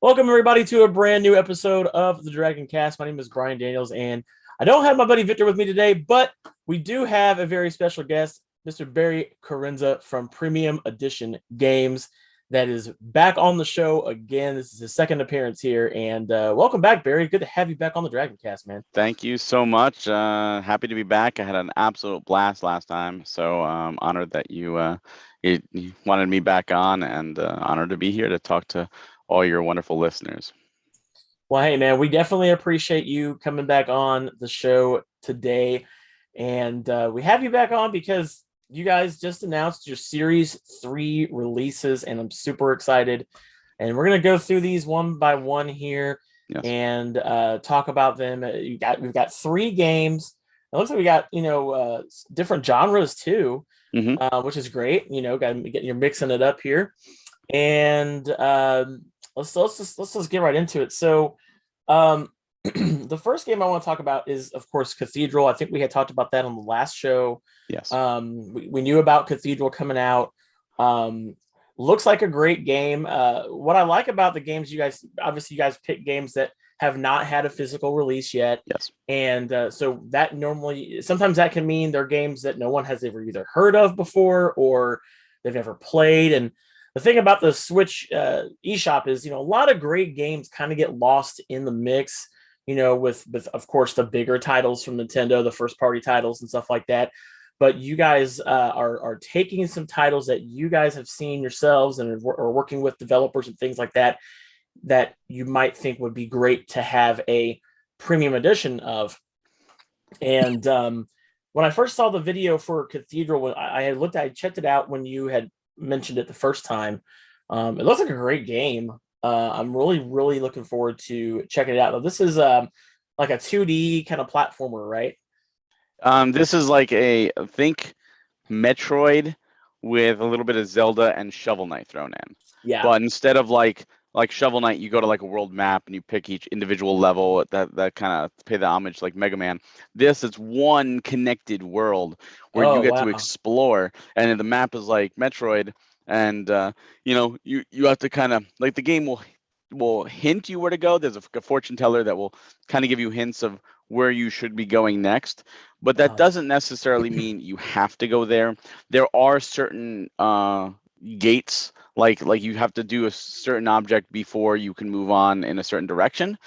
Welcome, everybody, to a brand new episode of the Dragoncast. My name is Brian Daniels, and I don't have my buddy Victor with me today, but we do have a very special guest, Mr. Barry Carenza from Premium Edition Games, that is back on the show again. This is his second appearance here, and welcome back, Barry. Good to have you back on the Dragoncast, man. Thank you so much. Happy to be back. I had an absolute blast last time, so honored that you wanted me back on, and honored to be here to talk to all your wonderful listeners. Well, hey, man, we definitely appreciate you coming back on the show today. And we have you back on because you guys just announced your Series 3 releases, and I'm super excited. And we're going to go through these one by one here and talk about them. We've got 3 games. It looks like we got, different genres too, which is great. You're mixing it up here. And let's just get right into it. So the first game I want to talk about is, of course, Cathedral. I think we had talked about that on the last show. Yes. We knew about Cathedral coming out. Looks like a great game. What I like about the games, you guys pick games that have not had a physical release yet. Yes. And so that sometimes that can mean they're games that no one has ever either heard of before or they've never played. And the thing about the Switch eShop is, a lot of great games kind of get lost in the mix, with of course the bigger titles from Nintendo, the first party titles and stuff like that. But you guys are taking some titles that you guys have seen yourselves and are working with developers and things like that you might think would be great to have a premium edition of. And when I first saw the video for Cathedral, I checked it out when you had mentioned it the first time. It looks like a great game. I'm really looking forward to checking it out. Now, this is like a 2D kind of platformer, right? This is like think Metroid with a little bit of Zelda and Shovel Knight thrown in. Yeah. But instead of like Shovel Knight, you go to like a world map and you pick each individual level that kind of pay the homage like Mega Man. This is one connected world where you get to explore, and the map is like Metroid, and you have to kind of like the game will hint you where to go. There's a fortune teller that will kind of give you hints of where you should be going next, but that doesn't necessarily mean you have to go there. There are certain gates, like you have to do a certain object before you can move on in a certain direction.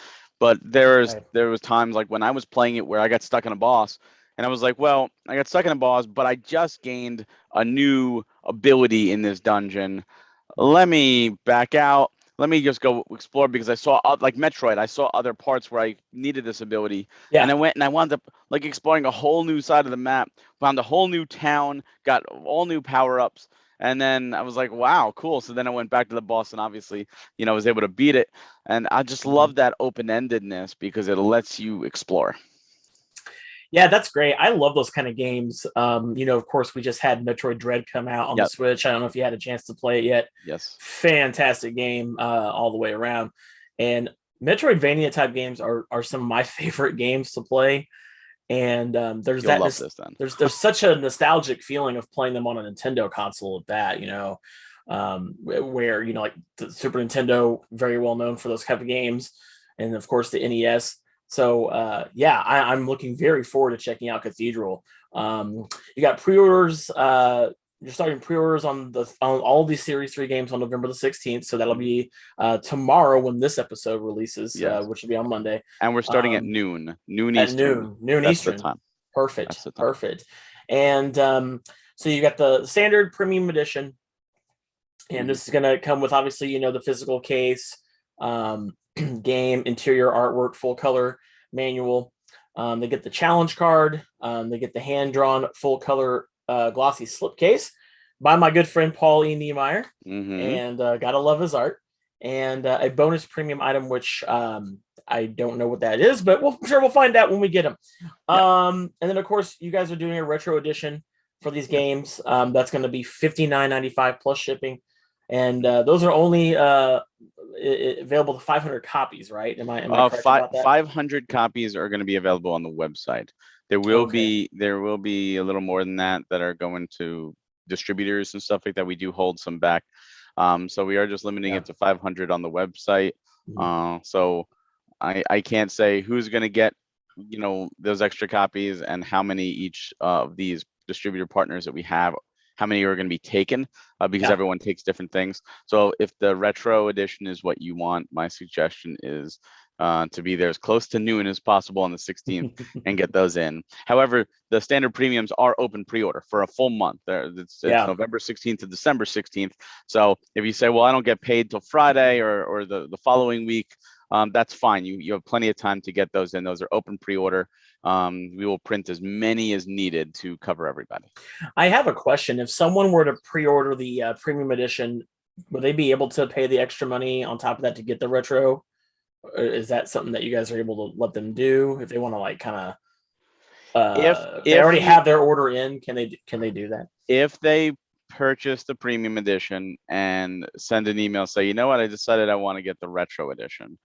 But there was times like when I was playing it where I got stuck in a boss, and I was like, well, I got stuck in a boss, but I just gained a new ability in this dungeon. Let me back out. Let me just go explore, because I saw, like Metroid, I saw other parts where I needed this ability. Yeah. And I went and I wound up like exploring a whole new side of the map, found a whole new town, got all new power-ups. And then I was like, wow, cool. So then I went back to the boss and obviously, I was able to beat it. And I just love that open-endedness because it lets you explore. Yeah, that's great. I love those kind of games. Of course, we just had Metroid Dread come out on the Switch. I don't know if you had a chance to play it yet. Yes. Fantastic game all the way around. And Metroidvania type games are some of my favorite games to play. And there's there's such a nostalgic feeling of playing them on a Nintendo console at that, where like the Super Nintendo, very well known for those type of games, and of course the NES. So I'm looking very forward to checking out Cathedral. You got pre-orders. You're starting pre-orders on all these Series 3 games on November the 16th. So that'll be tomorrow when this episode releases, which will be on Monday. And we're starting at noon Eastern. Noon That's Eastern. The time. Perfect. And so you got the standard premium edition, and this is going to come with obviously the physical case, game, interior artwork, full color manual. They get the challenge card. They get the hand-drawn full color glossy slipcase by my good friend Paul E. Niemeyer. And gotta love his art. And a bonus premium item, which I don't know what that is, but I'm sure we'll find out when we get them. And then, of course, you guys are doing a retro edition for these games. That's going to be $59.95 plus shipping. And those are only available to 500 copies, right? Am I correct about that? 500 copies are going to be available on the website. There will be a little more than that are going to distributors and stuff like that. We do hold some back. So we are just limiting it to 500 on the website. So I can't say who's going to get, those extra copies and how many each of these distributor partners that we have, how many are going to be taken, because everyone takes different things. So if the retro edition is what you want, my suggestion is to be there as close to noon as possible on the 16th and get those in. However, the standard premiums are open pre-order for a full month. It's November 16th to December 16th. So if you say, well, I don't get paid till Friday or the following week, that's fine. You have plenty of time to get those in. Those are open pre-order. We will print as many as needed to cover everybody. I have a question. If someone were to pre-order the premium edition, would they be able to pay the extra money on top of that to get the retro? Or is that something that you guys are able to let them do if they want to like kind of if they already have their order in, can they do that? If they purchase the premium edition and send an email, say, you know what, I decided I want to get the retro edition.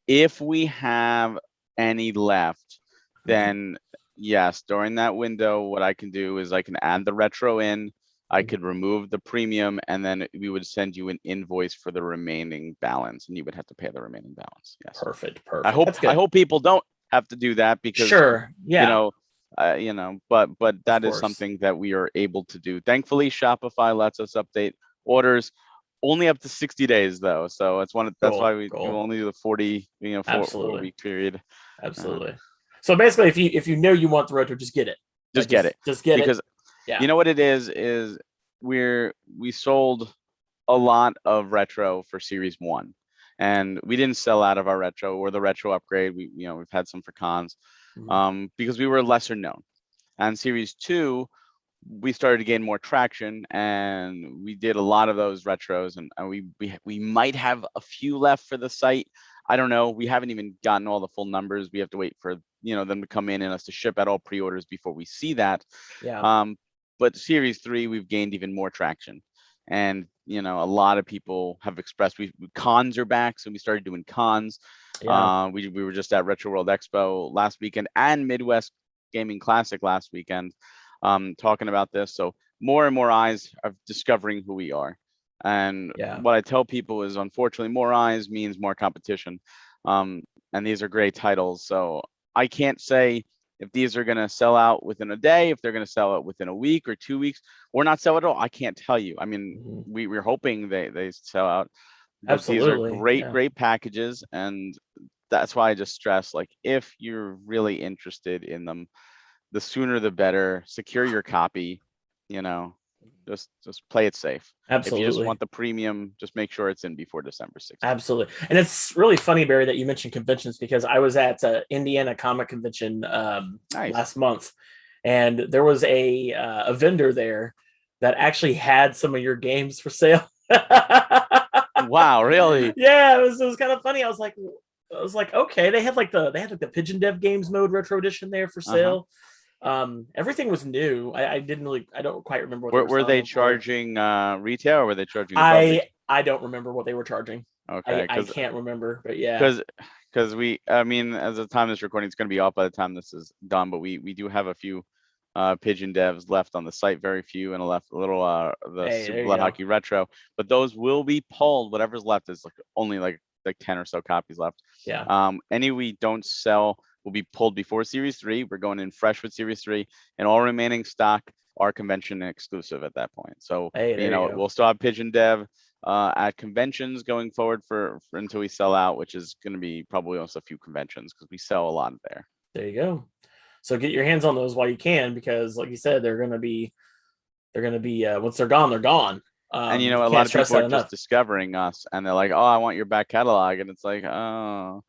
If we have any left, then yes, during that window, what I can do is I can add the retro in, I could remove the premium, and then we would send you an invoice for the remaining balance, and you would have to pay the remaining balance. Yes. Perfect. I hope people don't have to do that because but that is something that we are able to do. Thankfully, Shopify lets us update orders only up to 60 days though. So that's why we only do the 40, 4-week period. Absolutely. So basically if you know you want the retro, just get it. Just get it. Because you know what it is we sold a lot of retro for Series 1. And we didn't sell out of our retro or the retro upgrade. We've had some for cons, because we were lesser known. And Series 2, we started to gain more traction, and we did a lot of those retros, and we might have a few left for the site. I don't know. We haven't even gotten all the full numbers. We have to wait for them to come in and us to ship out all pre-orders before we see that. But Series 3, we've gained even more traction. And a lot of people have expressed cons are back, so we started doing cons. We were just at Retro World Expo last weekend and Midwest Gaming Classic last weekend, talking about this. So more and more eyes are discovering who we are. And what I tell people is, unfortunately, more eyes means more competition. And these are great titles. So I can't say if these are going to sell out within a day, if they're going to sell out within a week or 2 weeks, or not sell at all. I can't tell you. I mean, we're hoping they sell out. But Absolutely. These are great packages. And that's why I just stress, like, if you're really interested in them, the sooner the better. Secure your copy, just play it safe. Absolutely. If you just want the premium, just make sure it's in before December 6th. Absolutely. And it's really funny, Barry, that you mentioned conventions, because I was at Indiana Comic Convention last month, and there was a vendor there that actually had some of your games for sale. Wow, really? Yeah, it was kind of funny. I was like, okay, they had like the Pigeon Dev Games Mode Retro Edition there for sale. Everything was new. I don't quite remember what were they charging retail, or were they charging above? I don't remember what they were charging. Okay, I can't remember, but yeah. Because I mean, as the time this recording, it's going to be off by the time this is done, but we do have a few Pigeon Devs left on the site, very few, and a little the Super Blood Hockey Retro, but those will be pulled. Whatever's left is only like 10 or so copies left. Any we don't sell will be pulled before Series 3. We're going in fresh with Series 3, and all remaining stock are convention exclusive at that point. So we'll still have Pigeon Dev at conventions going forward for until we sell out, which is going to be probably also a few conventions, because we sell a lot there. There you go. So get your hands on those while you can, because like you said, they're going to be once they're gone, they're gone. And a lot of people are just discovering us, and they're like, oh, I want your back catalog. And it's like, oh,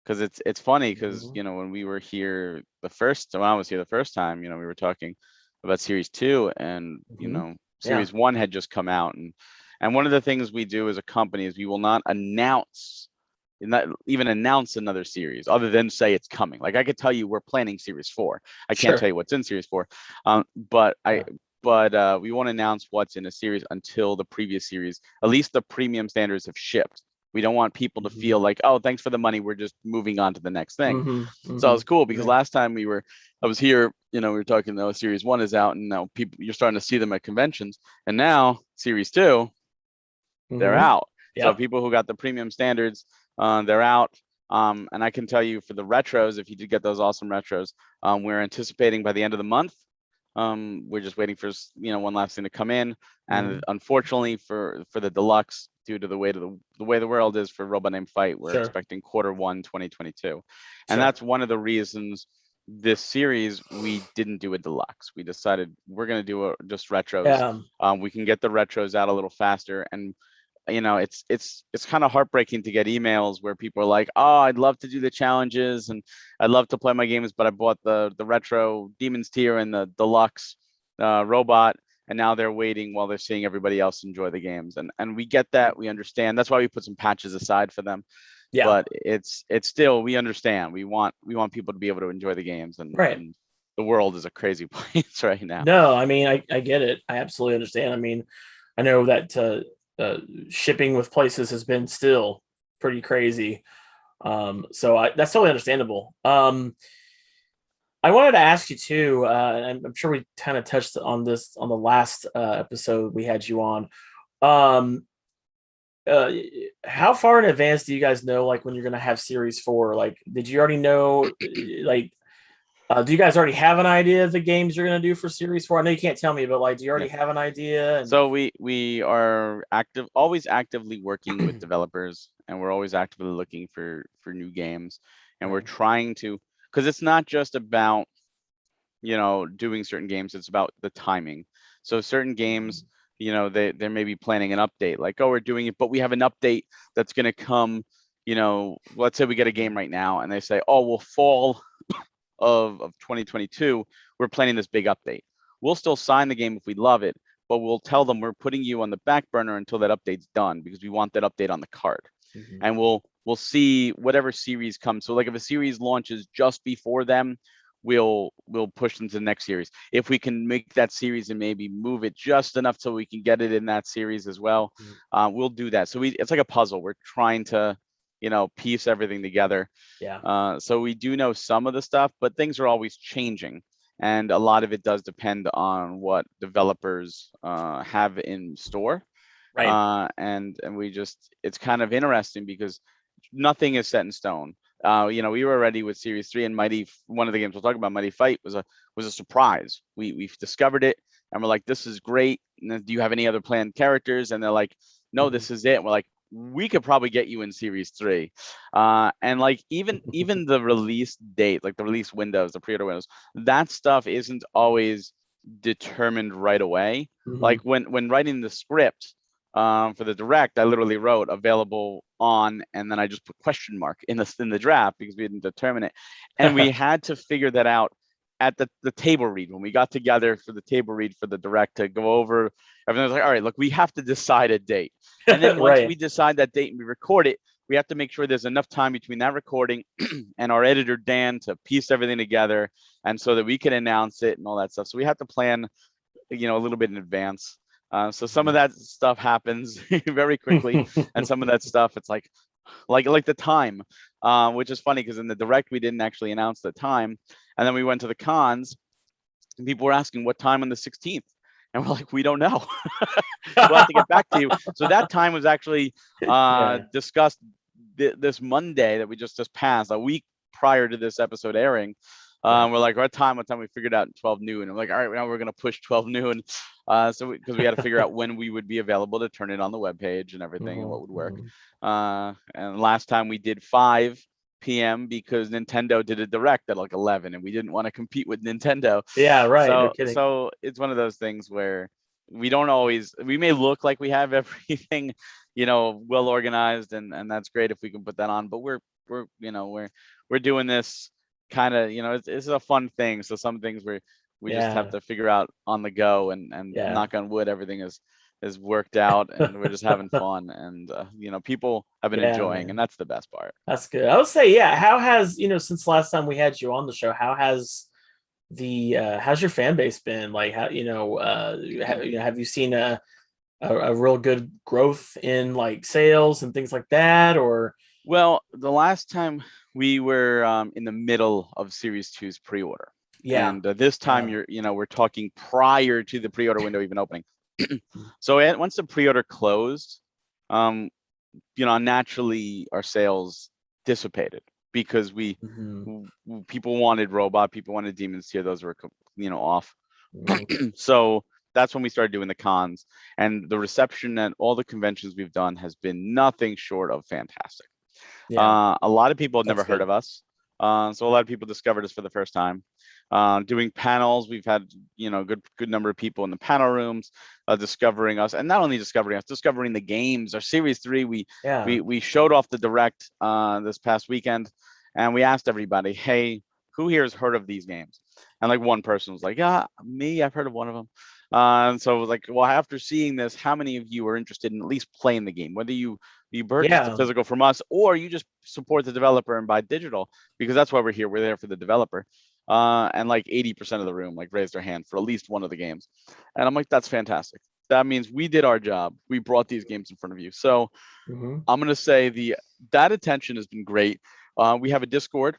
because it's funny, because when we were here when I was here the first time, we were talking about Series 2, and Series 1 had just come out, and one of the things we do as a company is we will not even announce another series other than say it's coming. Like, I could tell you we're planning Series 4. I can't tell you what's in Series 4, but we won't announce what's in a series until the previous series, at least the premium standards, have shipped. We don't want people to feel like, oh, thanks for the money, we're just moving on to the next thing. So it was cool, because last time I was here, we were talking, Series 1 is out, and now you're starting to see them at conventions, and now Series 2, they're out. So people who got the premium standards, they're out. And I can tell you for the retros, if you did get those awesome retros, we're anticipating by the end of the month. We're just waiting for one last thing to come in, and unfortunately for the deluxe, due to the way the world is for Robot Named Fight, we're expecting Q1 2022, and that's one of the reasons this series we didn't do a deluxe. We decided we're going to do just retros. We can get the retros out a little faster, and it's kind of heartbreaking to get emails where people are like, oh, I'd love to do the challenges and I'd love to play my games, but I bought the retro Demon's Tier and the deluxe robot, and now they're waiting while they're seeing everybody else enjoy the games. And we get that, we understand. That's why we put some patches aside for them. But it's still, we understand. We want people to be able to enjoy the games, and the world is a crazy place right now. No, I mean, I get it. I absolutely understand. I mean, I know that shipping with places has been still pretty crazy. So that's totally understandable. I wanted to ask you too, and I'm sure we kind of touched on this on the last episode we had you on. How far in advance do you guys know, like, when you're going to have series 4? Like, did you already know, like, do you guys already have an idea of the games you're going to do for series 4? I know you can't tell me, but like, do you already have an idea? So we are always actively working with developers, and we're always actively looking for new games, and we're trying to, because it's not just about doing certain games, it's about the timing. So certain games, they may be planning an update, like, oh, we're doing it, but we have an update that's going to come, let's say we get a game right now and they say, oh, well, fall of 2022, we're planning this big update. We'll still sign the game if we love it, but we'll tell them we're putting you on the back burner until that update's done, because we want that update on the card. And we'll see whatever series comes. So like, if a series launches just before them, we'll push them to the next series. If we can make that series and maybe move it just enough so we can get it in that series as well, we'll do that. So it's like a puzzle. We're trying to piece everything together. So we do know some of the stuff, but things are always changing, and a lot of it does depend on what developers have in store. And it's kind of interesting because nothing is set in stone. We were ready with Series 3, and one of the games we'll talk about, Mighty Fight, was a surprise. We've discovered it, and we're like, this is great. And do you have any other planned characters? And they're like, no, this is it. And we're like, we could probably get you in Series 3. And like, even the release date, like the release windows, the pre-order windows, that stuff isn't always determined right away. Like when writing the script for the direct, I literally wrote available on, and then I just put question mark in the draft because we didn't determine it. And we had to figure that out at the table read. When we got together for the table read for the direct to go over, everyone was like, all right, look, we have to decide a date. And then once we decide that date and we record it, we have to make sure there's enough time between that recording and our editor, Dan, to piece everything together, and so that we can announce it and all that stuff. So we have to plan, a little bit in advance. So some of that stuff happens very quickly, and some of that stuff, it's like the time, which is funny because in the direct we didn't actually announce the time, and then we went to the cons, and people were asking what time on the 16th, and we're like, we don't know. We'll have to get back to you. So that time was actually discussed this Monday that we just passed, a week prior to this episode airing. We're like, what time we figured out 12 noon. And I'm like, all right, now we're going to push 12 noon. Because we had to figure out when we would be available to turn it on the webpage and everything, and what would work. And last time we did 5 p.m. because Nintendo did a direct at like 11, and we didn't want to compete with Nintendo. So it's one of those things where we may look like we have everything, well organized, and that's great if we can put that on, but we're doing this kind of, it's a fun thing. So some things we just have to figure out on the go, and knock on wood, everything is worked out, and we're just having fun, and people have been enjoying, and that's the best part. That's good. I would say, how has, since last time we had you on the show, how has how's your fan base been? Like, how, have you seen a real good growth in like sales and things like that? Or, well, the last time we were in the middle of Series 2's pre-order. And this time we're talking prior to the pre-order window even opening. So once the pre-order closed, naturally our sales dissipated because people wanted Robot, people wanted Demon's Tier, those were off. So that's when we started doing the cons, and the reception at all the conventions we've done has been nothing short of fantastic. A lot of people had never heard of us, so a lot of people discovered us for the first time. Doing panels, we've had good number of people in the panel rooms discovering us, and not only discovering us, discovering the games. Our Series 3, we showed off the direct this past weekend, and we asked everybody, hey, who here has heard of these games? And like one person was like, yeah, me, I've heard of one of them. And so it was like, well, after seeing this, how many of you are interested in at least playing the game, whether you purchase the physical from us or you just support the developer and buy digital, because that's why we're here. We're there for the developer. And like 80% of the room like raised their hand for at least one of the games. And I'm like, that's fantastic. That means we did our job. We brought these games in front of you. So I'm going to say that attention has been great. We have a Discord.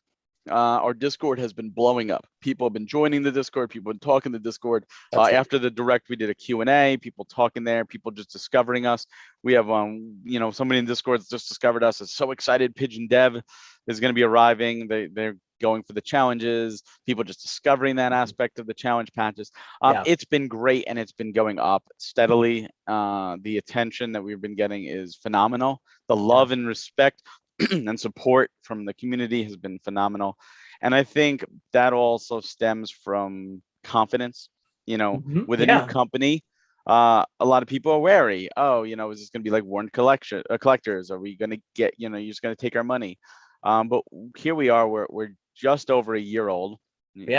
Our Discord has been blowing up. People have been joining the Discord. People have been talking the Discord. After the direct, we did a Q&A. People talking there. People just discovering us. We have, somebody in Discord that's just discovered us. Is so excited. Pigeon Dev is going to be arriving. They're going for the challenges. People just discovering that aspect of the challenge patches. It's been great, and it's been going up steadily. The attention that we've been getting is phenomenal. The love and respect and support from the community has been phenomenal. And I think that also stems from confidence. With a new company, a lot of people are wary. Oh, is this going to be like Warren collectors? Are we going to get, you're just going to take our money? But here we are, we're just over a year old. We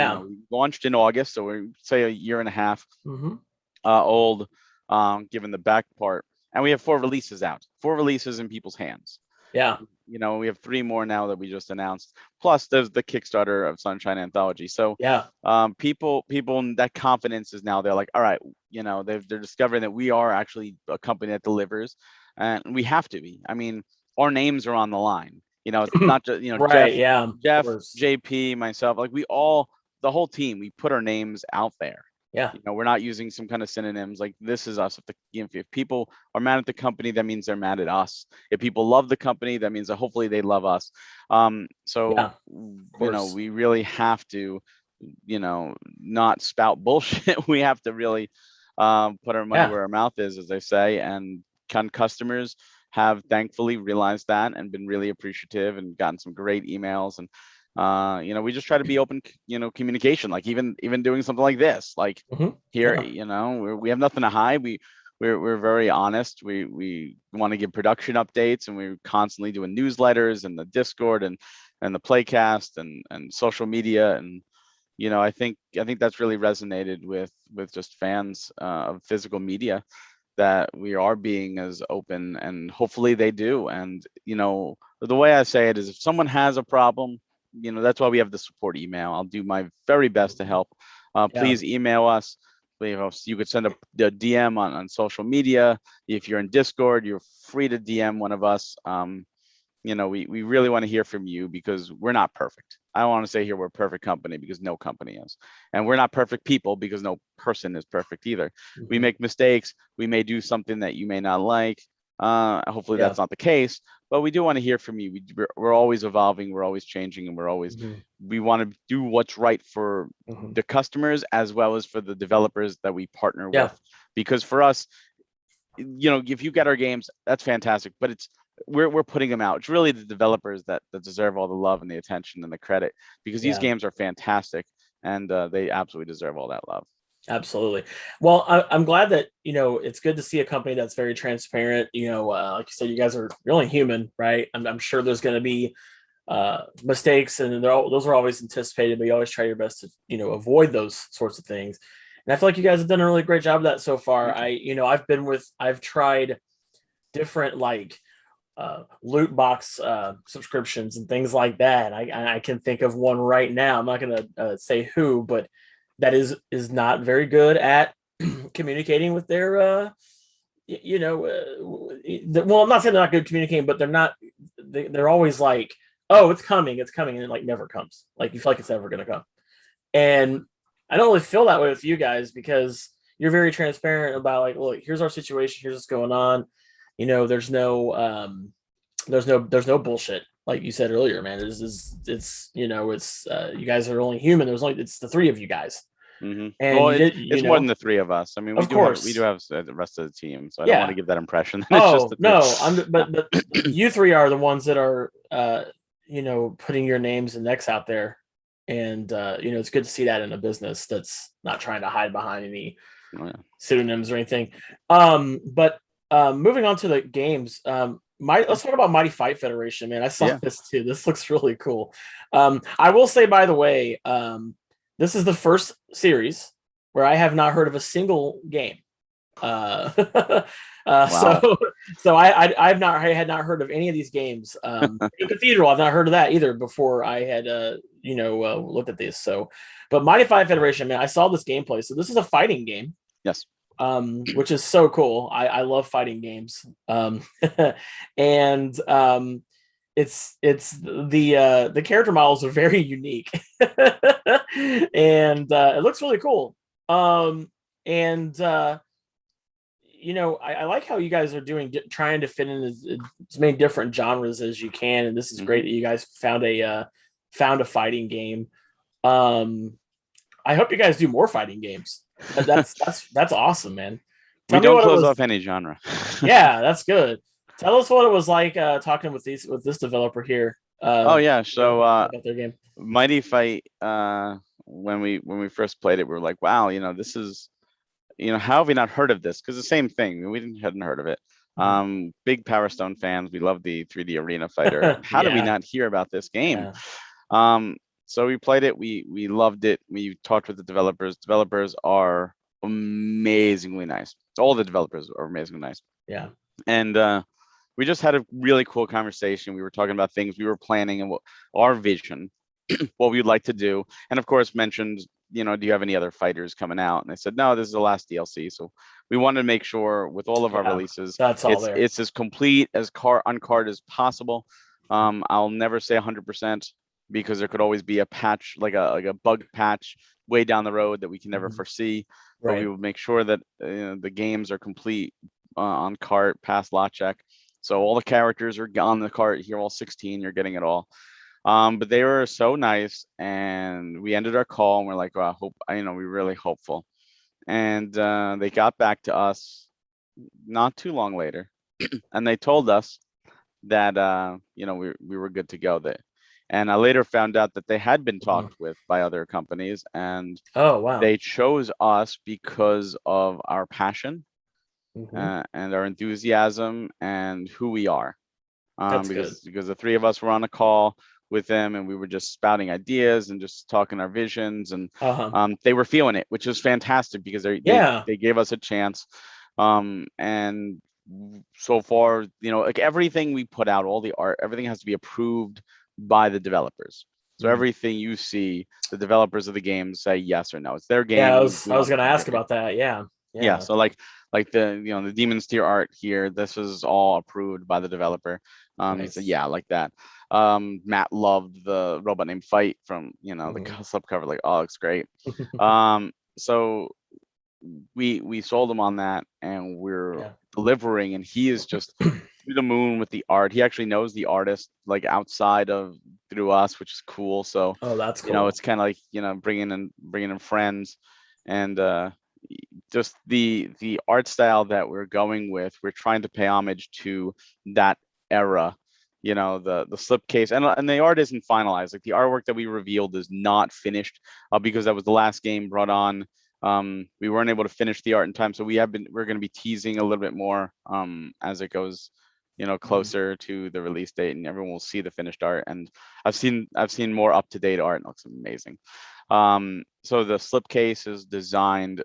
launched in August, so we say a year and a half old, given the back part. And we have 4 releases out, 4 releases in people's hands. We have 3 more now that we just announced. Plus, there's the Kickstarter of Sunshine Anthology. So, people, that confidence is now. They're like, all right, they're discovering that we are actually a company that delivers, and we have to be. I mean, our names are on the line. It's not just right, Jeff, JP, myself. Like the whole team. We put our names out there. We're not using some kind of synonyms. Like, this is us. If people are mad at the company, that means they're mad at us. If people love the company, that means that hopefully they love us. We really have to, not spout bullshit. We have to really put our money where our mouth is, as they say. And customers have thankfully realized that and been really appreciative and gotten some great emails. And we just try to be open, communication, like even doing something like this, like here, we have nothing to hide. We're very honest. We want to give production updates, and we're constantly doing newsletters and the Discord and the Playcast and social media. And, I think that's really resonated with just fans of physical media, that we are being as open, and hopefully they do. And, the way I say it is, if someone has a problem, that's why we have the support email. I'll do my very best to help. Please email us. You could send a DM on social media. If you're in Discord, you're free to DM one of us. We really want to hear from you, because we're not perfect. I don't want to say here we're a perfect company, because no company is. And we're not perfect people, because no person is perfect either. We make mistakes. We may do something that you may not like. Hopefully that's not the case, but we do want to hear from you. We're always evolving, we're always changing, and we're always we want to do what's right for the customers as well as for the developers that we partner with. Because for us, if you get our games, that's fantastic, but we're putting them out. It's really the developers that deserve all the love and the attention and the credit, because these games are fantastic, and they absolutely deserve all that love. Absolutely. Well, I'm glad that, it's good to see a company that's very transparent. Like you said, you guys are really human, right? I'm sure there's going to be mistakes, and those are always anticipated, but you always try your best to, avoid those sorts of things. And I feel like you guys have done a really great job of that so far. I've tried different loot box subscriptions and things like that. I can think of one right now. I'm not going to say who, but that is not very good at communicating with their, well, I'm not saying they're not good at communicating, but they're always like, oh, it's coming, and it never comes. Like, you feel like it's never going to come. And I don't really feel that way with you guys, because you're very transparent about look, here's our situation, here's what's going on. There's no, there's no bullshit. Like you said earlier, man, it's you guys are only human. It's the three of you guys. Mm-hmm. And Well, it's more than the three of us. I mean, we of do have course. the rest of the team, so I don't want to give that impression. It's Oh just the three. no, but you three are the ones that are putting your names and necks out there, and it's good to see that in a business that's not trying to hide behind any pseudonyms or anything. But moving on to the games, let's talk about Mighty Fight Federation, man. I saw this too. This looks really cool. I will say, by the way, this is the first series where I have not heard of a single game. Wow. So I had not heard of any of these games. Cathedral, I've not heard of that either before I had looked at this. So, but Mighty Fight Federation, man, I saw this gameplay. So this is a fighting game. Yes. Which is so cool. I love fighting games. And it's the character models are very unique. And it looks really cool. I like how you guys are trying to fit in as many different genres as you can, and this is great that you guys found a fighting game. I hope you guys do more fighting games. That's awesome, man. We don't close off any genre. Yeah, that's good. Tell us what it was like talking with this developer here. So about their game. Mighty Fight. When we first played it, we were like, wow, this is. How have we not heard of this? Because the same thing, we hadn't heard of it. Big Power Stone fans, we love the 3D Arena Fighter. How did we not hear about this game? Yeah. So we played it. We loved it. We talked with the developers. Developers are amazingly nice. All the developers are amazingly nice. Yeah. And we just had a really cool conversation. We were talking about things we were planning and what our vision, what we would like to do, and of course mentioned, do you have any other fighters coming out? And they said, no, this is the last DLC. So we wanted to make sure with all of our releases, it's as complete as on card as possible. I'll never say 100% because there could always be a patch, like a bug patch way down the road that we can never foresee. Right. But we would make sure that the games are complete on cart, past lot check. So all the characters are on the cart here, all 16, you're getting it all. But they were so nice, and we ended our call and we're like, well, we're really hopeful. And they got back to us not too long later, and they told us that we were good to go there. And I later found out that they had been talked with by other companies, and they chose us because of our passion and our enthusiasm and who we are. Because the three of us were on a call with them, and we were just spouting ideas and just talking our visions, and they were feeling it, which was fantastic because they gave us a chance. And so far, like everything we put out, all the art, everything has to be approved by the developers. So everything you see, the developers of the game say yes or no. It's their game. Yeah, I was going to ask about that. Yeah. So like the Demon's Tier art here, this is all approved by the developer. Nice. He said, yeah, like that. Matt loved the Robot Named Fight from the slipcover. Like, oh, it's great. So we sold him on that, and we're delivering, and he is just through the moon with the art. He actually knows the artist like outside of through us, which is cool. So that's cool. It's kind of like bringing in friends, and just the art style that we're going with. We're trying to pay homage to that era. The slipcase, and the art isn't finalized. Like the artwork that we revealed is not finished because that was the last game brought on. We weren't able to finish the art in time, so we're going to be teasing a little bit more as it goes closer to the release date, and everyone will see the finished art. And I've seen more up-to-date art, and it looks amazing. So the slipcase is designed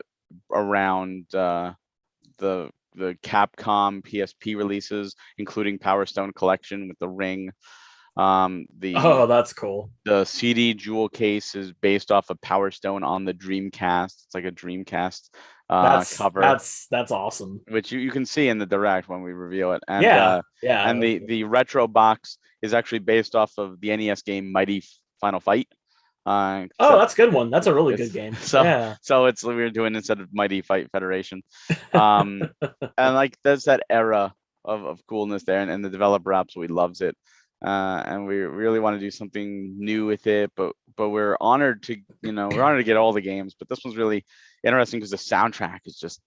around the Capcom PSP releases, including Power Stone Collection with the ring. That's cool. The CD jewel case is based off of Power Stone on the Dreamcast. It's like a Dreamcast cover. That's awesome. Which you can see in the direct when we reveal it. And and the retro box is actually based off of the NES game Mighty Final Fight. That's a good one. That's a really good game. So we're doing instead of Mighty Fight Federation. And like there's that era of coolness there, and the developer absolutely loves it. And we really want to do something new with it, but we're honored to get all the games. But this one's really interesting because the soundtrack is just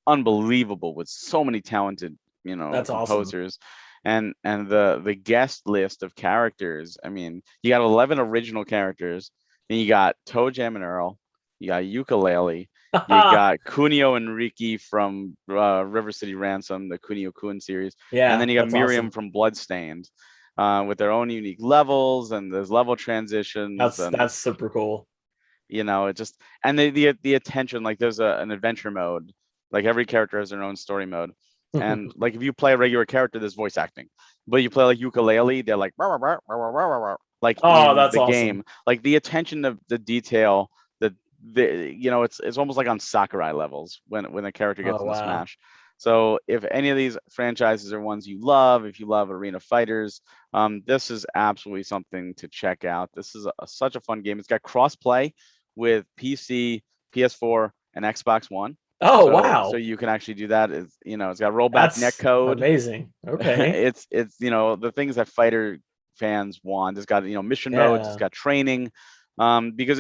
unbelievable with so many talented That's awesome. composers, and the guest list of characters. I mean, you got 11 original characters, and you got Toe Jam and Earl, you got Ukulele, you got Kunio and Riki from River City Ransom, the Kunio Kun series, and then Yeah, you got that's Miriam awesome. from Bloodstained, with their own unique levels, and there's level transitions, and That's super cool. it just, and the attention, like there's an adventure mode, like every character has their own story mode, and like if you play a regular character, there's voice acting, but you play like Ukulele, they're like "Rah, rah, rah, rah, rah, rah, rah," like Oh, in that's the awesome. game, like the attention of the detail, it's almost like on Sakurai levels when a character gets Oh, into wow. Smash. So if any of these franchises are ones you love, if you love arena fighters, this is absolutely something to check out. This is such a fun game. It's got cross play with PC, PS4, and Xbox One. Oh, So wow. you can actually do that. It's got rollback That's netcode. amazing. Okay. It's the things that fighter fans want. It's got mission modes. It's Yeah, got training, because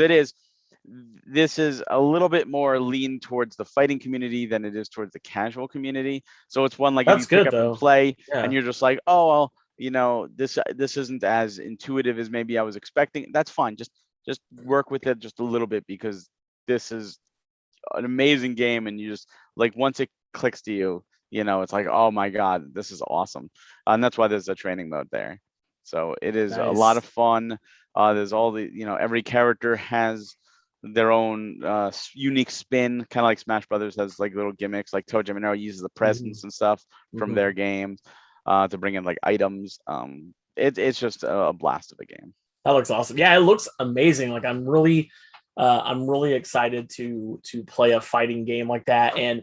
this is a little bit more lean towards the fighting community than it is towards the casual community. So it's one, like, if that's you pick good up and though. play and Yeah. you're just like, oh well, this isn't as intuitive as maybe I was expecting. That's fine. Just work with it just a little bit, because this is an amazing game, and you just, like, once it clicks to you, it's like, oh my god, this is awesome. And that's why there's a training mode there. So it is a lot Nice. of fun. There's all the, every character has their own unique spin, kind of like Smash Brothers has like little gimmicks, like Toe Jam uses the Hmm. presents and stuff from Hmm. their games to bring in like items. It's just a blast of a game. That looks awesome. Yeah, it looks amazing. Like I'm really excited to play a fighting game like that. And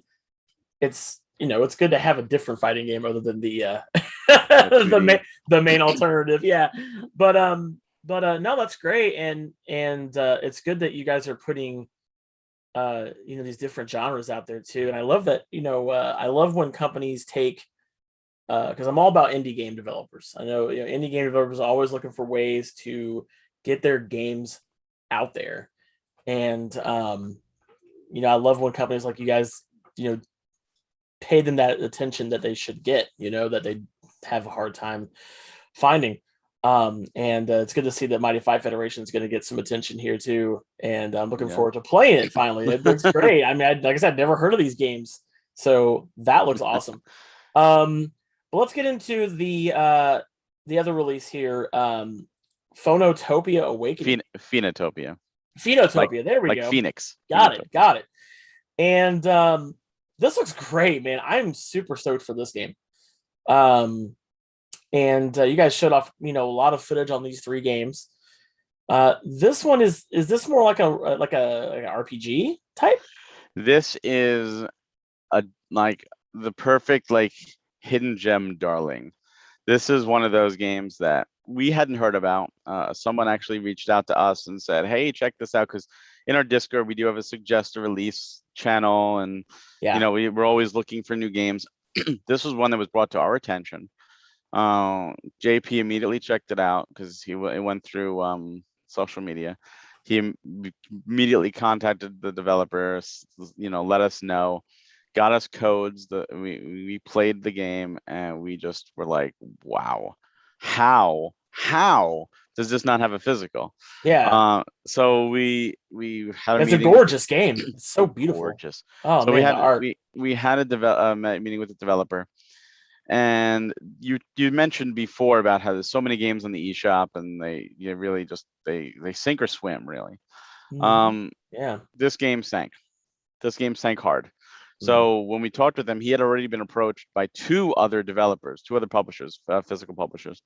it's good to have a different fighting game other than the The the 2D. main alternative. Yeah. But no, that's great. And it's good that you guys are putting these different genres out there too. And I love that, I love when companies take because I'm all about indie game developers. I know, indie game developers are always looking for ways to get their games out there. And I love when companies like you guys, pay them that attention that they should get, that they have a hard time finding. And it's good to see that Mighty Five Federation is going to get some attention here too. And I'm looking Yeah. forward to playing it finally. It looks great. I mean, like I said, never heard of these games, so that looks awesome. But let's get into the other release here. Phonotopia Awakening. Phenotopia. Like Phenotopia. There we like go. Phoenix. Got it. Phenotopia. Got it. And this looks great, man. I'm super stoked for this game. And you guys showed off, a lot of footage on these three games. This one is this more like a RPG type? This is like the perfect, like, hidden gem darling. This is one of those games that we hadn't heard about. Someone actually reached out to us and said, hey, check this out, because in our Discord we do have a suggest a release channel, and Yeah. we're always looking for new games. This was one that was brought to our attention. JP immediately checked it out because it went through social media. He immediately contacted the developers, let us know, got us codes. We played the game, and we just were like, wow, how does this not have a physical? Yeah. So we had a It's a meeting with gorgeous game. It's so beautiful. gorgeous. Oh So we man, the had art. we had a meeting with the developer, and you mentioned before about how there's so many games on the eShop, and they really just they sink or swim, really. Mhm. Um, Yeah. this game sank. This game sank hard. Mhm. So when we talked with him, he had already been approached by two other developers, two other publishers, physical publishers,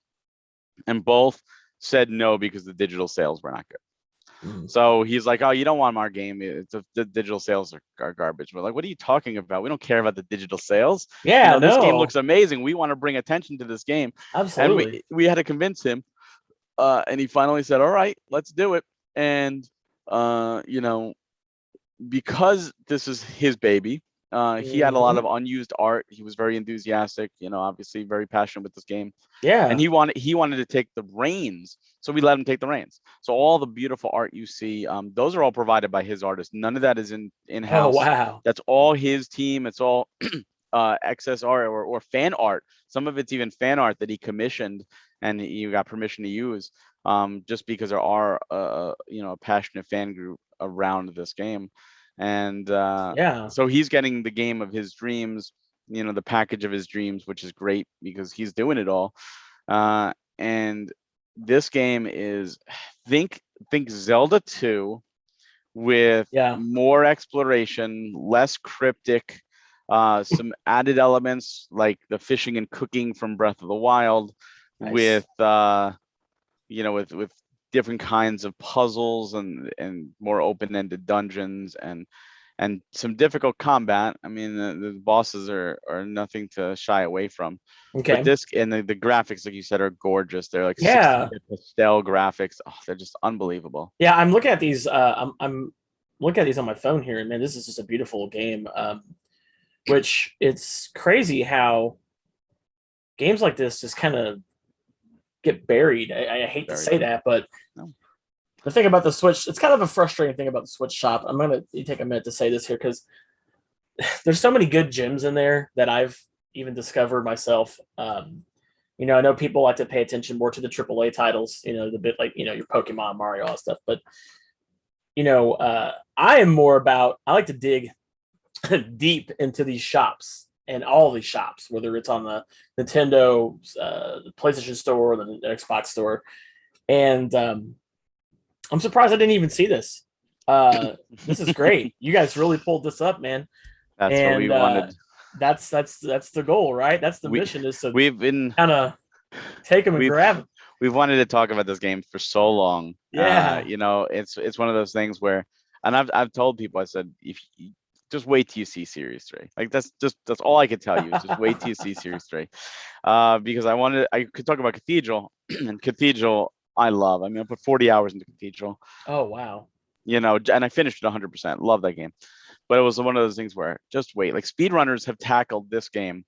and both said no because the digital sales were not good. Mhm. So he's like, "Oh, you don't want our game. The digital sales are garbage." We're like, "What are you talking about? We don't care about the digital sales. Yeah, This game looks no. amazing. We want to bring attention to this game." And Absolutely. we had to convince him, and he finally said, "All right, let's do it." And uh, you know, because this is his baby, He had a lot Mhm. of unused art. He was very enthusiastic, obviously very passionate with this game. And Yeah. he wanted to take the reins, so we let him take the reins. So all the beautiful art you see, those are all provided by his artists. None of that is in Oh house. wow. That's all his team. It's all excess art or fan art. Some of it's even fan art that he commissioned and you got permission to use, just because there are a passionate fan group around this game. And Yeah. so he's getting the game of his dreams, the package of his dreams, which is great because he's doing it all. And this game is think Zelda 2 with Yeah. more exploration, less cryptic, some added elements like the fishing and cooking from Breath of the Wild, Nice. with with different kinds of puzzles and more open-ended dungeons and some difficult combat. I mean, the bosses are nothing to shy away from. But Okay. this and the graphics, like you said, are gorgeous. They're like Yeah. 16-bit pastel graphics. Oh, they're just unbelievable. Yeah. I'm looking at these. I'm looking at these on my phone here, and man, this is just a beautiful game. Which it's crazy how games like this just kind of get buried. I hate to Very say true. that, but No. the thing about the Switch, it's kind of a frustrating thing about the Switch shop. I'm gonna take a minute to say this here because there's so many good gems in there that I've even discovered myself. I know people like to pay attention more to the AAA titles, the bit like your Pokemon, Mario, all that stuff. But I am more about I like to dig deep into these shops and all these shops, whether it's on the Nintendo, the PlayStation Store, or the Xbox Store, and I'm surprised I didn't even see this. This is great. You guys really pulled this up, man. That's what we And wanted. that's the goal, right? That's the We mission is to we've been kind of take them and we've grab them. we've wanted to talk about this game for so long. Yeah. It's one of those things where, and I've told people, I said, if you just wait till you see Series 3. Like that's all I could tell you. Just wait till you see Series 3. Because I could talk about Cathedral, and Cathedral I love. I mean, I put 40 hours into Cathedral. Oh wow. And I finished it 100%. Love that game. But it was one of those things where just wait. Like speedrunners have tackled this game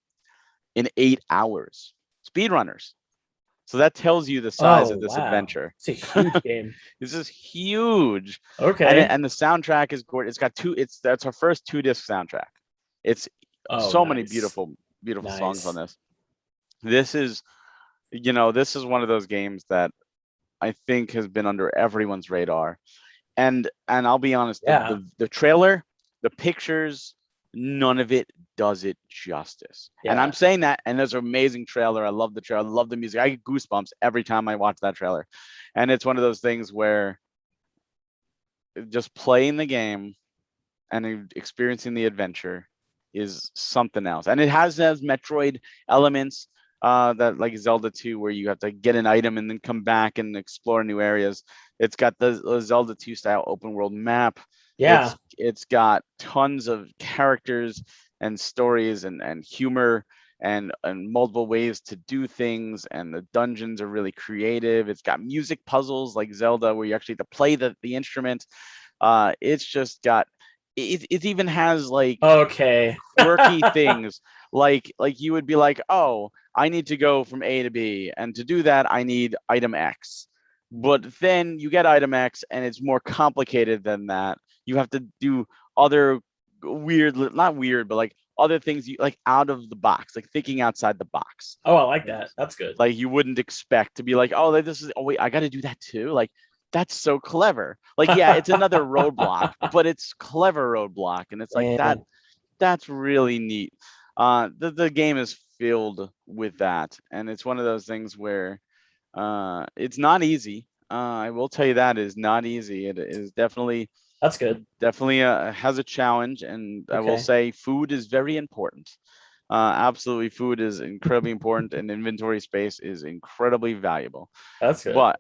in 8 hours. Speedrunners. So that tells you the size Oh of this wow. adventure. It's a huge game. This is huge, and Okay. and the soundtrack is gorgeous. It's got two. That's our first 2-disc soundtrack. It's Oh so many nice. beautiful songs on Nice. this. This is this is one of those games that I think has been under everyone's radar. And I'll be honest, Yeah. the trailer, the pictures, none of it does it justice. And I'm Yeah. saying that, and there's an amazing trailer. I love the trailer. I love the music. I get goosebumps every time I watch that trailer. And it's one of those things where just playing the game and experiencing the adventure is something else. And it has Metroid elements, that like Zelda 2, where you have to get an item and then come back and explore new areas. It's got the Zelda 2 style open world map. Yeah. It's got tons of characters and stories and humor and multiple ways to do things, and the dungeons are really creative. It's got music puzzles like Zelda where you actually have to play the instrument. It's just got it even has like Okay. quirky things, like you would be like, oh, I need to go from A to B, and to do that I need item X. But then you get item X and it's more complicated than that. You have to do other weird, not weird, but like other things you like out of the box, like thinking outside the box. Oh, I like that. That's good. Like you wouldn't expect to be like, oh, this is, oh wait, I got to do that too. Like that's so clever. Like yeah, it's another roadblock, but it's clever roadblock, and it's like that. Man, That's really neat. The game is filled with that, and it's one of those things where it's not easy. I will tell you that is not easy. It is that's good. definitely has a challenge, and I will Okay. say food is very important. Absolutely, food is incredibly important, and inventory space is incredibly valuable. That's good. But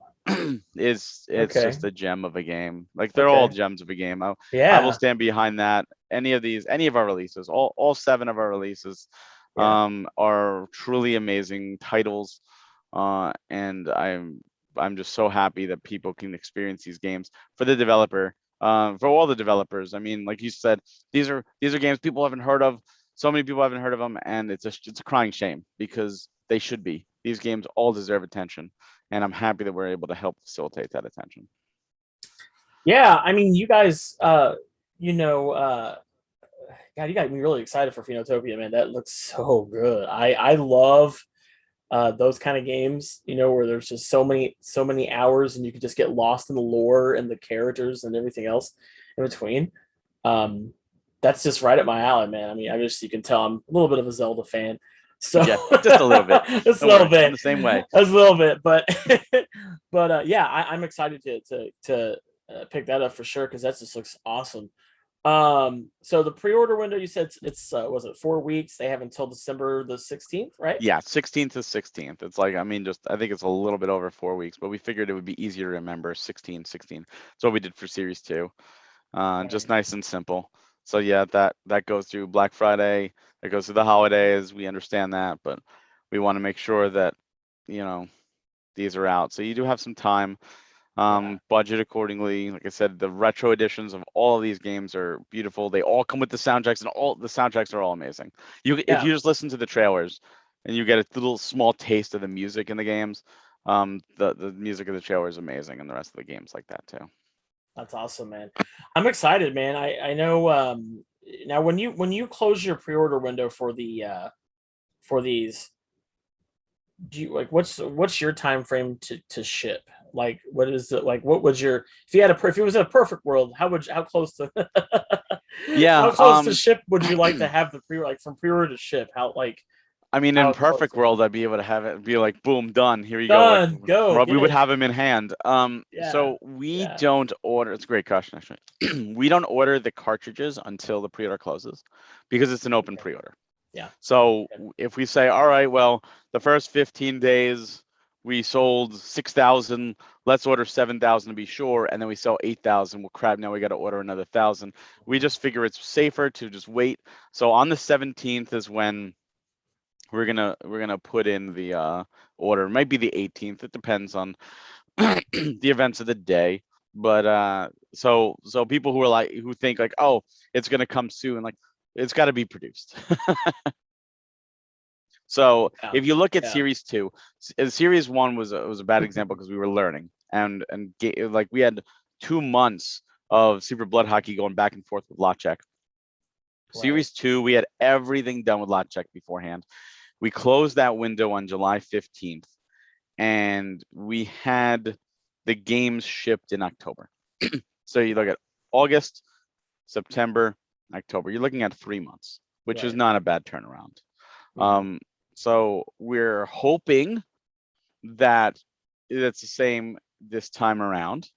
it's Okay. just a gem of a game. Like they're all Okay. gems of a game. I will Yeah. stand behind that. Any of our releases, all 7 of our releases, Yeah. are truly amazing titles. And I'm just so happy that people can experience these games. For the developer, for all the developers. I mean, like you said, these are games people haven't heard of. So many people haven't heard of them, and it's a crying shame because they should be. These games all deserve attention, and I'm happy that we're able to help facilitate that attention. Yeah, I mean, you guys, you know, God, you got me really excited for Phenotopia, man. That looks so good. I love those kind of games, you know, where there's just so many hours and you can just get lost in the lore and the characters and everything else in between. That's just right up my alley, man. I mean, you can tell I'm a little bit of a Zelda fan. So yeah, just a little bit. Just a little bit. I'm the same way. Just a little bit, but yeah, I'm excited to pick that up for sure because that just looks awesome. So the pre-order window, you said it's was it 4 weeks? They have until December the 16th, right? Yeah, 16th to 16th. It's like, I mean, I think it's a little bit over 4 weeks, but we figured it would be easier to remember. 16. That's what we did for Series 2. Just nice and simple. So yeah, that goes through Black Friday. That goes through the holidays. We understand that, but we want to make sure that, you know, these are out. So you do have some time. Budget accordingly. Like I said, the retro editions of all of these games are beautiful. They all come with the soundtracks, and all the soundtracks are all amazing. If you just listen to the trailers and you get a little small taste of the music in the games, the music of the trailer is amazing, and the rest of the games like that too. That's awesome, man. I'm excited, man. I know now when you close your pre-order window for these, do you like what's your time frame to ship? Like, what is it like? What was your if it was a perfect world? How close to how close to ship would you like to have the from pre-order to ship? How like? I mean, in perfect world, I'd be able to have it be like, boom, done. Here you go. Like, go. We would have them in hand. So we don't order. It's a great question, actually. We don't order the cartridges until the pre-order closes because it's an open pre-order. Yeah. So if we say, all right, well, the first 15 days we sold 6,000, let's order 7,000 to be sure, and then we sell 8,000. Well, crap, now we got to order another 1,000. We just figure it's safer to just wait. So on the 17th is when we're gonna put in the order. It might be the 18th. It depends on the events of the day. But so people who think like, oh, it's gonna come soon, like it's got to be produced. So if you look at Series 2, Series 1 was a bad example because we were learning and like we had 2 months of Super Blood Hockey going back and forth with lot check. Right. Series 2, we had everything done with lot check beforehand. We closed that window on July 15th, and we had the games shipped in October. So you look at August, September, October. You're looking at 3 months, which is not a bad turnaround. Mm-hmm. So we're hoping that it's the same this time around,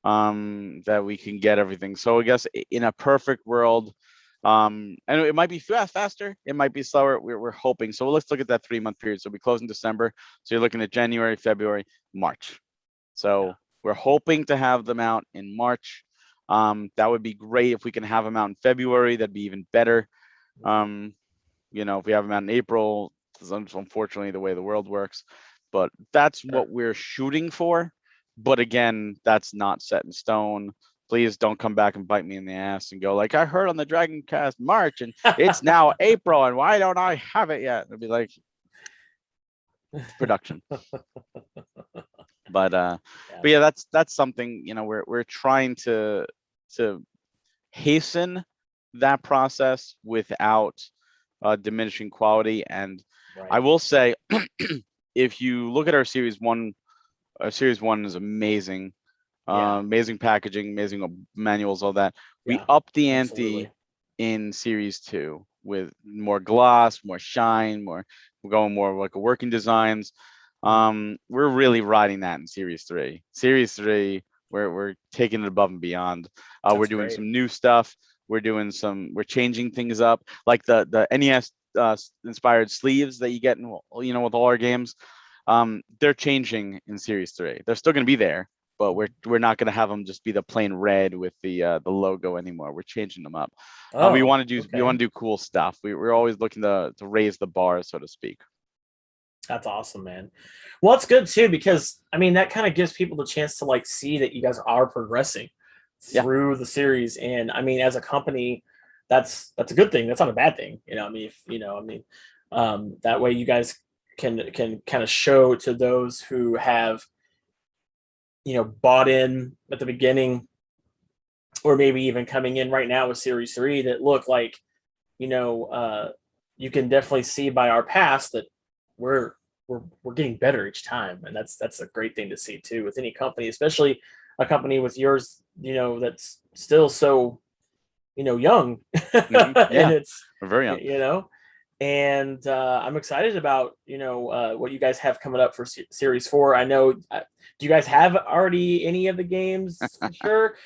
that we can get everything. So I guess in a perfect world, and it might be faster, it might be slower. We're hoping. So let's look at that 3-month period. So we close in December. So you're looking at January, February, March. So we're hoping to have them out in March. That would be great if we can have them out in February. That'd be even better. You know, if we have them out in April, unfortunately the way the world works. But that's what we're shooting for. But again, that's not set in stone. Please don't come back and bite me in the ass and go like, I heard on the Dragoncast March and it's now April and why don't I have it yet? It'll be like production. But yeah, that's something, you know, we're trying to hasten that process without diminishing quality. And I will say, if you look at our Series 1 is amazing. Amazing packaging, amazing manuals, all that. We upped the ante in Series 2 with more gloss, more shine, we're going more like a working designs. We're really riding that in Series 3. Series 3, we're taking it above and beyond. We're doing some new stuff. We're changing things up, like the NES inspired sleeves that you get in, you know, with all our games. They're changing in Series 3. They're still going to be there, but we're not going to have them just be the plain red with the logo anymore. We're changing them up. We want to do cool stuff. We're always looking to raise the bar, so to speak. That's awesome, man. Well, it's good too because I mean that kind of gives people the chance to like see that you guys are progressing. through the series. And I mean, as a company, that's a good thing. That's not a bad thing. I mean, if, that way you guys can kind of show to those who have, bought in at the beginning, or maybe even coming in right now with Series 3, that look like, you can definitely see by our past that we're we're getting better each time, and that's a great thing to see too with any company, especially a company with yours, that's still so, young. Mm-hmm. Yeah, And it's, we're very young. And I'm excited about, what you guys have coming up for Series 4. I know, do you guys have already any of the games for sure?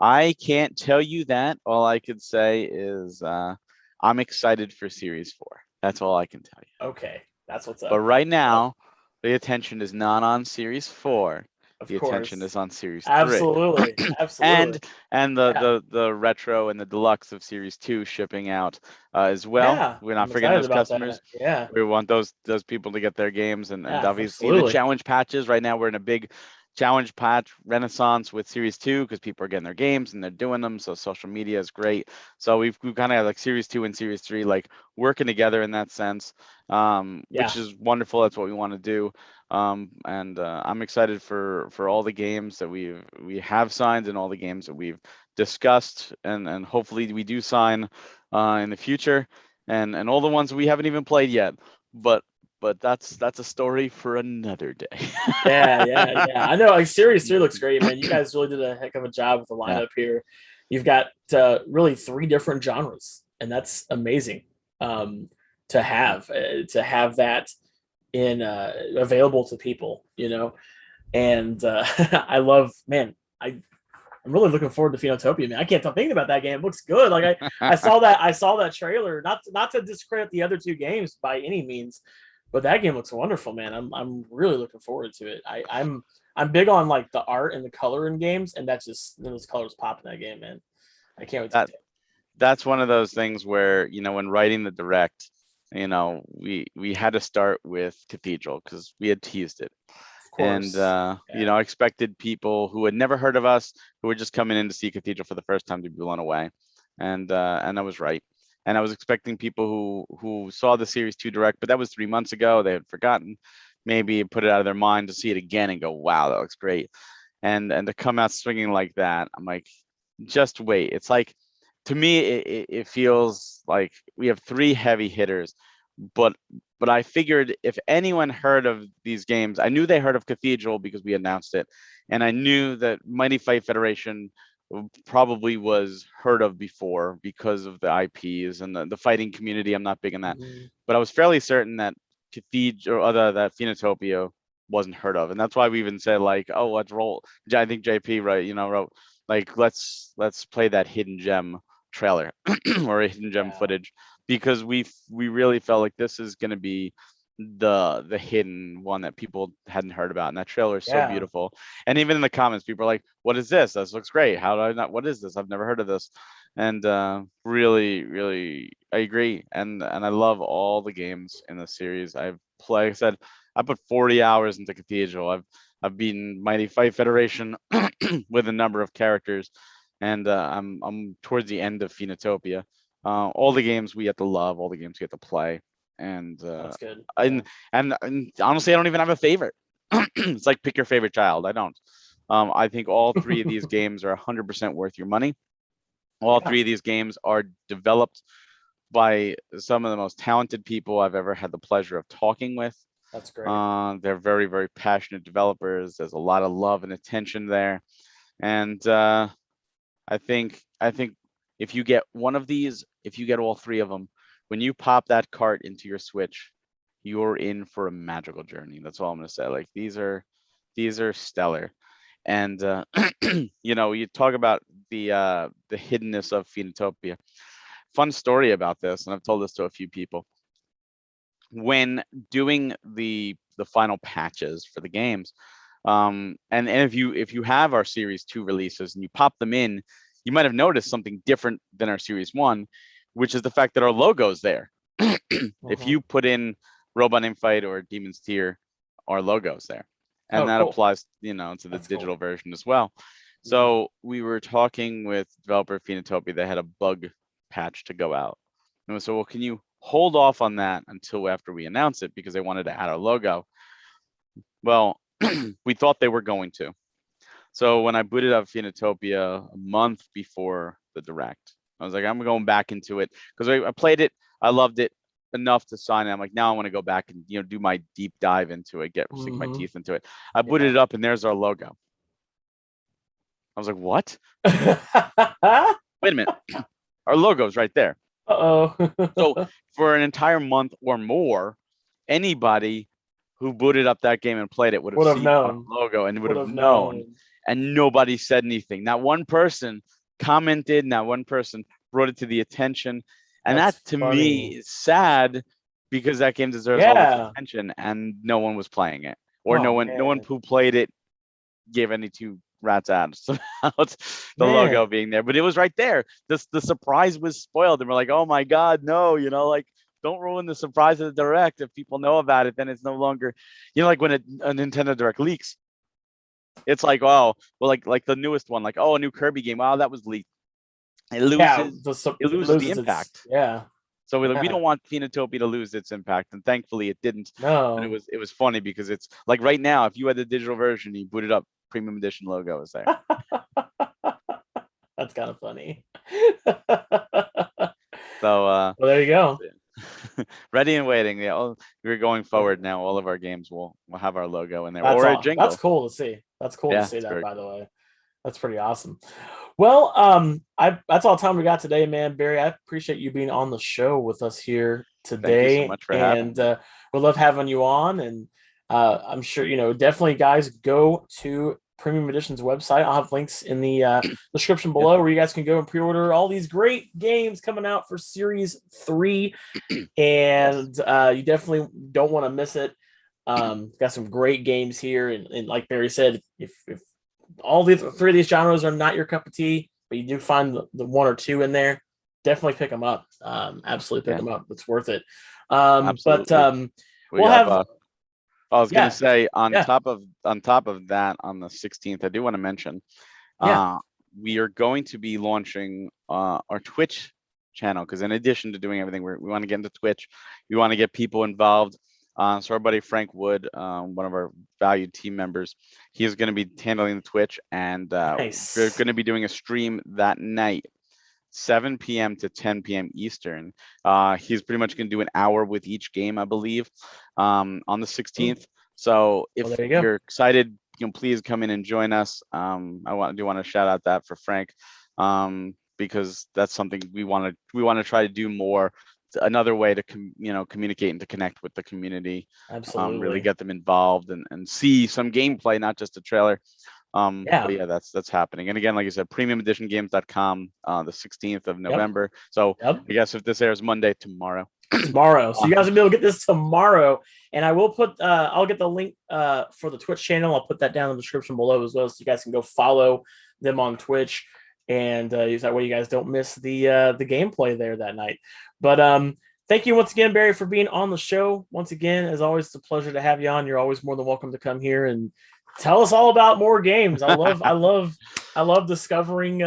I can't tell you that. All I could say is I'm excited for Series 4. That's all I can tell you. Okay, that's what's But up. right now, the attention is not on Series 4. Of The attention course. is on Series 3. Absolutely. and Absolutely. and Yeah. the retro and the deluxe of Series 2 shipping out as well. Yeah. We're not I'm forgetting excited those about customers. that. Yeah. We want those people to get their games, and Yeah, obviously the absolutely. challenge patches. Right now we're in a big challenge patch renaissance with Series 2 because people are getting their games and they're doing them. So social media is great. So we've kind of have like Series 2 and Series 3 like working together in that sense, Yeah. which is wonderful. That's what we want to do. And I'm excited for all the games that we have signed and all the games that we've discussed, and hopefully we do sign in the future, and all the ones we haven't even played yet. But that's a story for another day. Yeah. I know, like, Series 3 looks great, man. You guys really did a heck of a job with the Yeah. lineup here. You've got really 3 different genres, and that's amazing. Um, to have that in available to people, and I love, man, I'm really looking forward to Phenotopia, man. I can't stop thinking about that game. It looks good. Like, I saw that trailer. Not to discredit the other 2 games by any means, but that game looks wonderful, man. I'm really looking forward to it. I'm big on, like, the art and the color in games, and that's just, those colors pop in that game, man. I can't wait to that get that's one of those things where, when writing the direct, we had to start with Cathedral because we had teased it. Of And course. Yeah. I expected people who had never heard of us, who were just coming in to see Cathedral for the first time, to be blown away. And I was right. And I was expecting people who saw the Series 2 direct, but that was 3 months ago. They had forgotten, maybe put it out of their mind to see it again and go, wow, that looks great. And to come out swinging like that, I'm like, just wait. It's like, to me, it feels like we have 3 heavy hitters, but I figured if anyone heard of these games, I knew they heard of Cathedral because we announced it, and I knew that Mighty Fight Federation probably was heard of before because of the IPs and the fighting community. I'm not big on that, Mhm. but I was fairly certain that Cathedral or that Phenotopia wasn't heard of, and that's why we even said, like, oh, let's roll. I think JP, right, wrote, like, let's play that hidden gem trailer or a hidden gem Yeah. footage, because we really felt like this is going to be the hidden one that people hadn't heard about, and that trailer is so Yeah. beautiful. And even in the comments, people are like, what is this? This looks great. How do I not, what is this? I've never heard of this. And really I agree, and I love all the games in the series. I've played, like I said, I put 40 hours into Cathedral. I've beaten Mighty Fight Federation with a number of characters, and I'm towards the end of Phenotopia. All the games we have to love, all the games we have to play, and That's good. Yeah. and honestly, I don't even have a favorite. It's like pick your favorite child. I don't. I think all 3 of these games are 100% worth your money. All Yeah. 3 of these games are developed by some of the most talented people I've ever had the pleasure of talking with. That's great. They're very, very passionate developers. There's a lot of love and attention there, and I think if you get one of these, if you get all 3 of them, when you pop that cart into your Switch, you're in for a magical journey. That's all I'm gonna say. Like, these are stellar, and you talk about the hiddenness of Phenotopia. Fun story about this, and I've told this to a few people. When doing the final patches for the games, and if you have our Series 2 releases and you pop them in, you might have noticed something different than our Series 1, which is the fact that our logo's there. If Hmm. you put in Robot Infight or Demon's Tier, our logo's there, and Oh, that cool. applies to the That's digital cool. version as well. So we were talking with developer Phenotopia. They had a bug patch to go out. And so, well, can you hold off on that until after we announce it, because they wanted to add our logo? Well, we thought they were going to. So when I booted up Phenotopia a month before the direct, I was like, I'm going back into it because I played it. I loved it enough to sign it. I'm like, now I want to go back and do my deep dive into it, sink my teeth into it. I booted it up and there's our logo. I was like, what? Wait a minute. Our logo's right there. So for an entire month or more, anybody who booted up that game and played it would have seen our logo and would have known. And nobody said anything. Not one person commented. Not one person brought it to the attention. And that to me is sad, because that game deserves all this attention and no one was playing it, or no one who played it gave any two rat's ass about the logo being there. But it was right there. The surprise was spoiled, and we're like, oh my god, no, like, don't ruin the surprise of the direct. If people know about it, then it's no longer, like when a Nintendo Direct leaks, it's like, oh, well, like the newest one, like, oh, a new Kirby game, wow, that was leaked. It loses the impact. So we don't want Phenotopia to lose its impact, and thankfully it didn't. No. And it was funny because it's like right now, if you had the digital version, you boot it up, premium edition logo is there. That's kind of funny. So well, there you go. Ready and waiting. Yeah, we're going forward now. All of our games will have our logo in there, or a jingle. That's cool to see. That's cool to see that, by the way. That's pretty awesome. Well, that's all the time we got today, man. Barry, I appreciate you being on the show with us here today. Thank you so much for having me. We love having you on, and I'm sure definitely, guys, go to Premium Edition's website. I'll have links in the description below where you guys can go and pre-order all these great games coming out for Series 3, and you definitely don't want to miss it. Got some great games here, and like Barry said, if all the three of these genres are not your cup of tea, but you do find the one or two in there, definitely pick them up. Absolutely pick them up. It's worth it. But we'll have. I was going to say on top of that, on the 16th, I do want to mention, we are going to be launching our Twitch channel, because in addition to doing everything, we want to get into Twitch. We want to get people involved. So our buddy Frank Wood, one of our valued team members, he is going to be handling the Twitch, and we're going to be doing a stream that night, 7 p.m. to 10 p.m. Eastern. He's pretty much going to do an hour with each game, I believe, on the 16th. So if you're excited, please come in and join us. I do want to shout out that for Frank, because that's something we want to try to do more. Another way to communicate and to connect with the community. Absolutely. Really get them involved and see some gameplay, not just a trailer. But yeah, that's happening. And again, like you said, premiumeditiongames.com, the 16th of November. So I guess if this airs Monday, tomorrow. So you guys will be able to get this tomorrow. And I will put I'll get the link for the Twitch channel. I'll put that down in the description below as well, so you guys can go follow them on Twitch, and that way you guys don't miss the gameplay there that night. But thank you once again, Barry, for being on the show. Once again, as always, it's a pleasure to have you on. You're always more than welcome to come here and tell us all about more games. I love discovering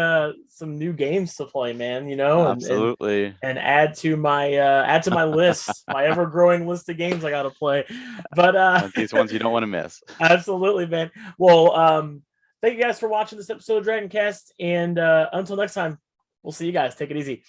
some new games to play, man. Absolutely, and add to my list, my ever growing list of games I got to play. But these ones you don't want to miss. Absolutely, man. Well, thank you guys for watching this episode of Dragoncast, and until next time, we'll see you guys. Take it easy.